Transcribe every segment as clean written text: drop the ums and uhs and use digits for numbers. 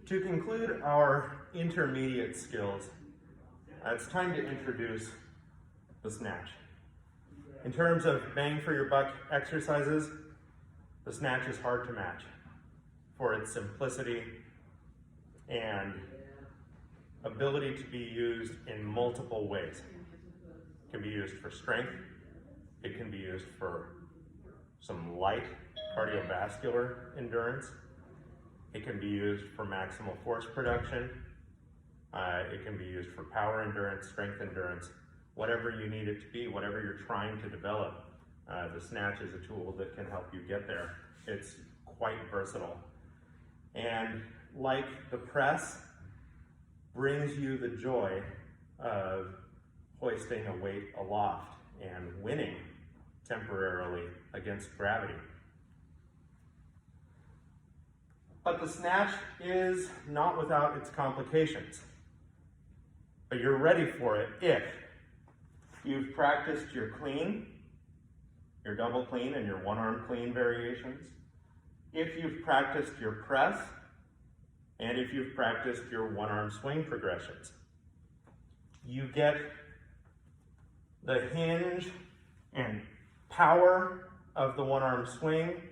To conclude our intermediate skills, it's time to introduce the snatch. In terms of bang for your buck exercises, the snatch is hard to match for its simplicity and ability to be used in multiple ways. It can be used for strength, it can be used for some light cardiovascular endurance, it can be used for maximal force production, it can be used for power endurance, strength endurance, whatever you need it to be, whatever you're trying to develop. The snatch is a tool that can help you get there. It's quite versatile. And like the press, brings you the joy of hoisting a weight aloft and winning temporarily against gravity. But the snatch is not without its complications. But you're ready for it if you've practiced your clean, your double clean and your one arm clean variations, if you've practiced your press, and if you've practiced your one arm swing progressions. You get the hinge and power of the one arm swing,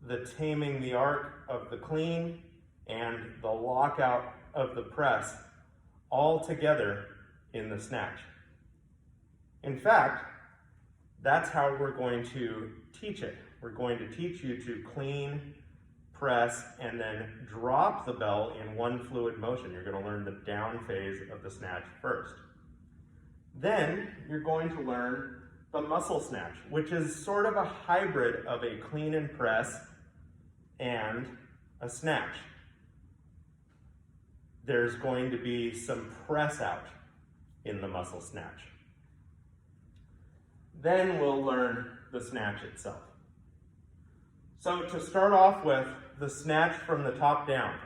the taming the arc of the clean, and the lockout of the press all together in the snatch. In fact, that's how we're going to teach it. We're going to teach you to clean, press, and then drop the bell in one fluid motion. You're going to learn the down phase of the snatch first. Then you're going to learn the muscle snatch, which is sort of a hybrid of a clean and press and a snatch. There's going to be some press out in the muscle snatch. Then we'll learn the snatch itself. So to start off with, the snatch from the top down.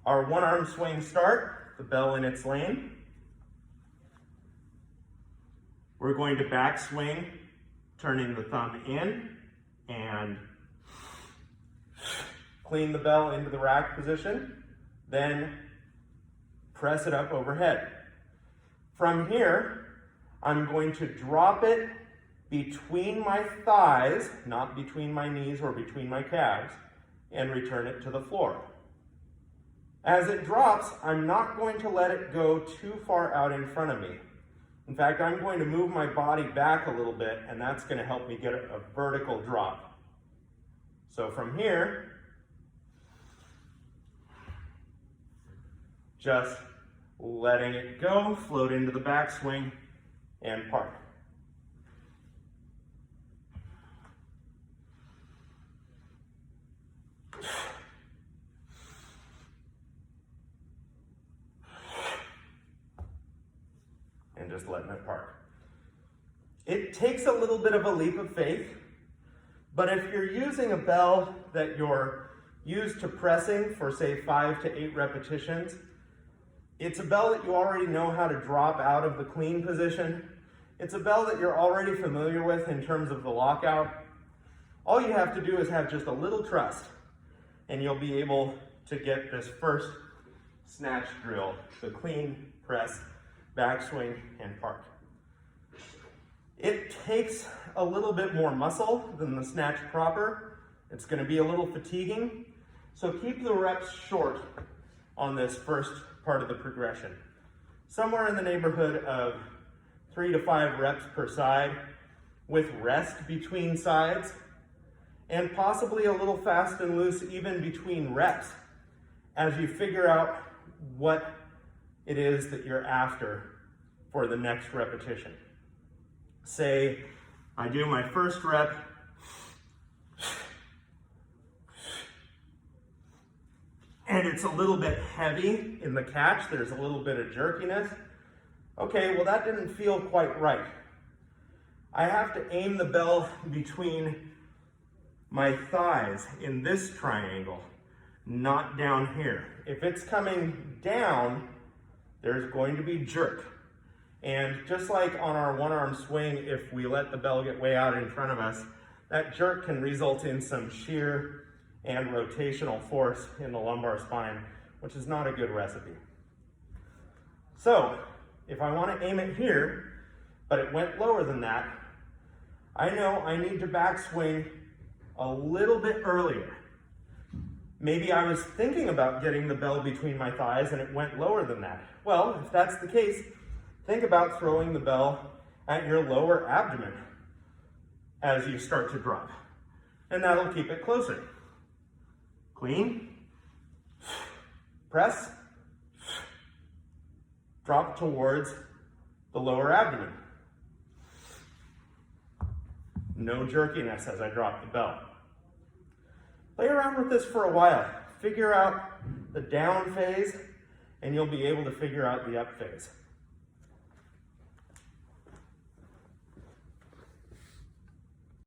Our one arm swing start, the bell in its lane. We're going to backswing, turning the thumb in and clean the bell into the rack position, then press it up overhead. From here, I'm going to drop it between my thighs, not between my knees or between my calves, and return it to the floor. As it drops, I'm not going to let it go too far out in front of me. In fact, I'm going to move my body back a little bit, and that's going to help me get a vertical drop. So from here, just letting it go, float into the backswing, and park. And just letting it park. It takes a little bit of a leap of faith, but if you're using a bell that you're used to pressing for say 5 to 8 repetitions, it's a bell that you already know how to drop out of the clean position. It's a bell that you're already familiar with in terms of the lockout. All you have to do is have just a little trust, and you'll be able to get this first snatch drill, the clean, press, backswing, and park. It takes a little bit more muscle than the snatch proper. It's going to be a little fatiguing, so keep the reps short on this first part of the progression. Somewhere in the neighborhood of 3 to 5 reps per side with rest between sides, and possibly a little fast and loose even between reps as you figure out what it is that you're after for the next repetition. Say, I do my first rep, and it's a little bit heavy in the catch, there's a little bit of jerkiness. Okay, well that didn't feel quite right. I have to aim the bell between my thighs in this triangle, not down here. If it's coming down, there's going to be jerk. And just like on our one arm swing, if we let the bell get way out in front of us, that jerk can result in some shear and rotational force in the lumbar spine, which is not a good recipe. So, if I want to aim it here, but it went lower than that, I know I need to backswing a little bit earlier. Maybe I was thinking about getting the bell between my thighs and it went lower than that. Well, if that's the case, think about throwing the bell at your lower abdomen as you start to drop. And that'll keep it closer. Clean, press, drop towards the lower abdomen. No jerkiness as I drop the bell. Play around with this for a while. Figure out the down phase, and you'll be able to figure out the up phase.